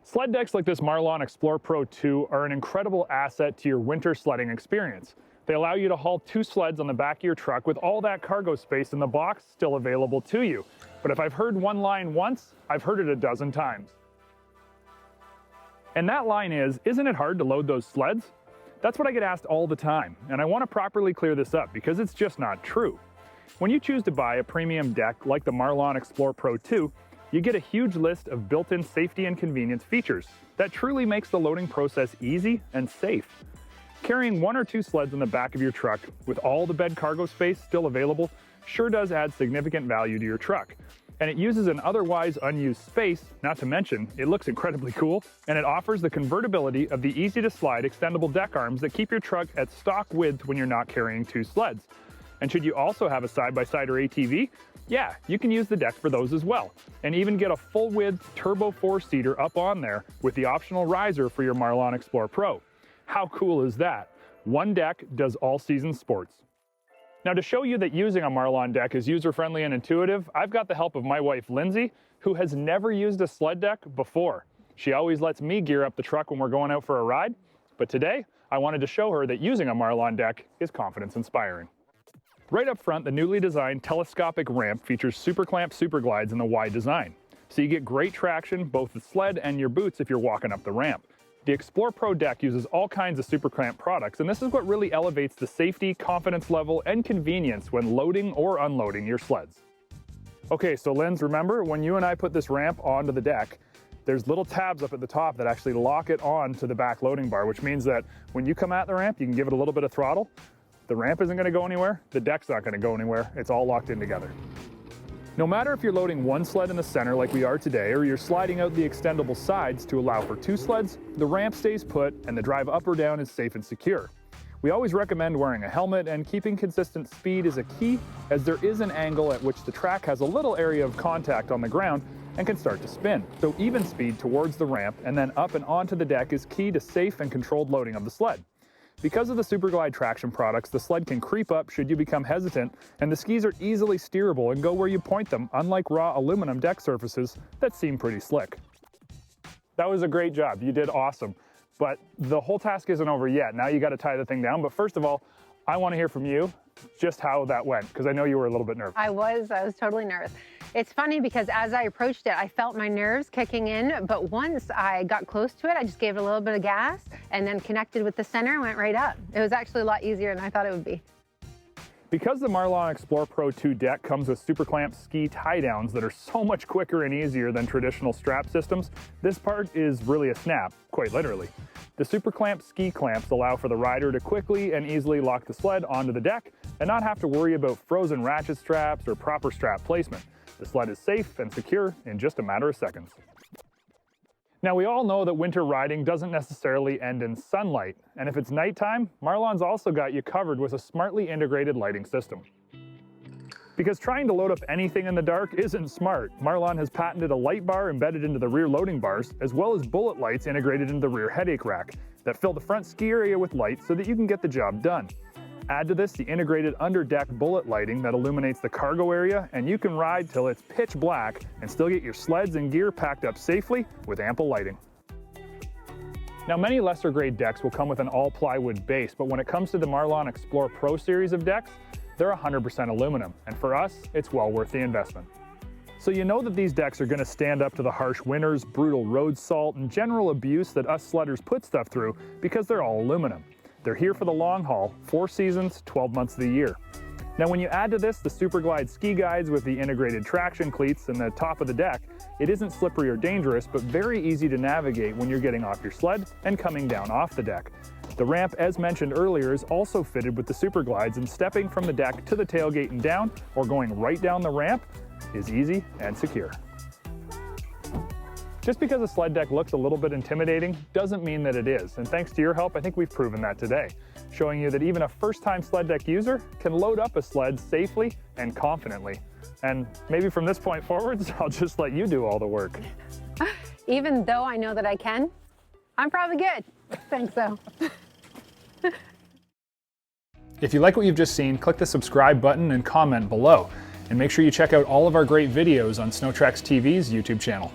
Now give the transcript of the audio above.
Sled decks like this Marlon Xplore Pro II are an incredible asset to your winter sledding experience. They allow you to haul 2 sleds on the back of your truck with all that cargo space in the box still available to you. But if I've heard one line once, I've heard it a dozen times. And that line is, isn't it hard to load those sleds? That's what I get asked all the time, and I want to properly clear this up because it's just not true. When you choose to buy a premium deck like the Marlon Xplore Pro II, you get a huge list of built-in safety and convenience features that truly makes the loading process easy and safe. Carrying 1 or 2 sleds in the back of your truck with all the bed cargo space still available sure does add significant value to your truck. And it uses an otherwise unused space, not to mention it looks incredibly cool, and it offers the convertibility of the easy-to-slide extendable deck arms that keep your truck at stock width when you're not carrying 2 sleds. And should you also have a side-by-side or ATV, yeah, you can use the deck for those as well, and even get a full-width turbo 4-seater up on there with the optional riser for your Marlon Xplore Pro. How cool is that? One deck does all season sports. Now, to show you that using a Marlon deck is user-friendly and intuitive, I've got the help of my wife, Lindsay, who has never used a sled deck before. She always lets me gear up the truck when we're going out for a ride, but today I wanted to show her that using a Marlon deck is confidence-inspiring. Right up front, the newly designed telescopic ramp features Superclamp Superglides in the Y design, so you get great traction both the sled and your boots if you're walking up the ramp. The Xplore Pro deck uses all kinds of Superclamp products, and this is what really elevates the safety, confidence level, and convenience when loading or unloading your sleds. Okay, so Linz, remember when you and I put this ramp onto the deck, there's little tabs up at the top that actually lock it on to the back loading bar, which means that when you come at the ramp, you can give it a little bit of throttle. The ramp isn't going to go anywhere, the deck's not going to go anywhere, it's all locked in together. No matter if you're loading 1 sled in the center like we are today, or you're sliding out the extendable sides to allow for 2 sleds, the ramp stays put and the drive up or down is safe and secure. We always recommend wearing a helmet, and keeping consistent speed is a key, as there is an angle at which the track has a little area of contact on the ground and can start to spin. So even speed towards the ramp and then up and onto the deck is key to safe and controlled loading of the sled. Because of the Superglide traction products, the sled can creep up should you become hesitant, and the skis are easily steerable and go where you point them, unlike raw aluminum deck surfaces that seem pretty slick. That was a great job, you did awesome. But the whole task isn't over yet. Now you got to tie the thing down, but first of all, I want to hear from you just how that went, because I know you were a little bit nervous. I was totally nervous. It's funny because as I approached it, I felt my nerves kicking in, but once I got close to it, I just gave it a little bit of gas and then connected with the center and went right up. It was actually a lot easier than I thought it would be. Because the Marlon Xplore Pro II deck comes with Superclamp ski tie-downs that are so much quicker and easier than traditional strap systems, this part is really a snap, quite literally. The Superclamp ski clamps allow for the rider to quickly and easily lock the sled onto the deck and not have to worry about frozen ratchet straps or proper strap placement. The sled is safe and secure in just a matter of seconds. Now, we all know that winter riding doesn't necessarily end in sunlight, and if it's nighttime, Marlon's also got you covered with a smartly integrated lighting system. Because trying to load up anything in the dark isn't smart, Marlon has patented a light bar embedded into the rear loading bars, as well as bullet lights integrated into the rear headache rack that fill the front ski area with light so that you can get the job done. Add to this the integrated under-deck bullet lighting that illuminates the cargo area, and you can ride till it's pitch black and still get your sleds and gear packed up safely with ample lighting. Now, many lesser grade decks will come with an all plywood base, but when it comes to the Marlon Xplore Pro series of decks, they're 100% aluminum, and for us, it's well worth the investment. So you know that these decks are going to stand up to the harsh winters, brutal road salt, and general abuse that us sledders put stuff through because they're all aluminum. They're here for the long haul, 4 seasons, 12 months of the year. Now, when you add to this the Superglide ski guides with the integrated traction cleats and the top of the deck, it isn't slippery or dangerous, but very easy to navigate when you're getting off your sled and coming down off the deck. The ramp, as mentioned earlier, is also fitted with the Superglides, and stepping from the deck to the tailgate and down, or going right down the ramp, is easy and secure. Just because a sled deck looks a little bit intimidating doesn't mean that it is, and thanks to your help, I think we've proven that today, showing you that even a first-time sled deck user can load up a sled safely and confidently. And maybe from this point forwards, I'll just let you do all the work. Even though I know that I can, I'm probably good. I think so. If you like what you've just seen, click the subscribe button and comment below. And make sure you check out all of our great videos on SnowTreks TV's YouTube channel.